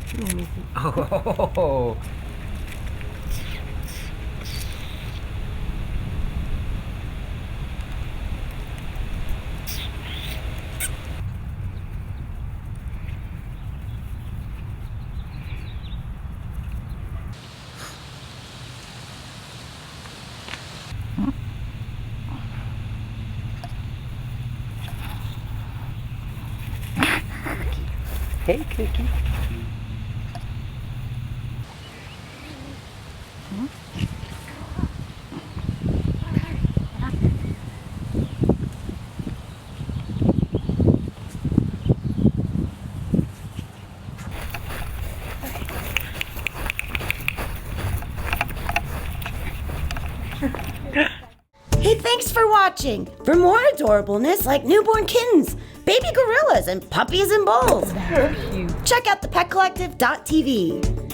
Oh. Hey, Cookie. Hey, thanks for watching. For more adorableness like newborn kittens, baby gorillas, and puppies and bulls, check out thepetcollective.tv.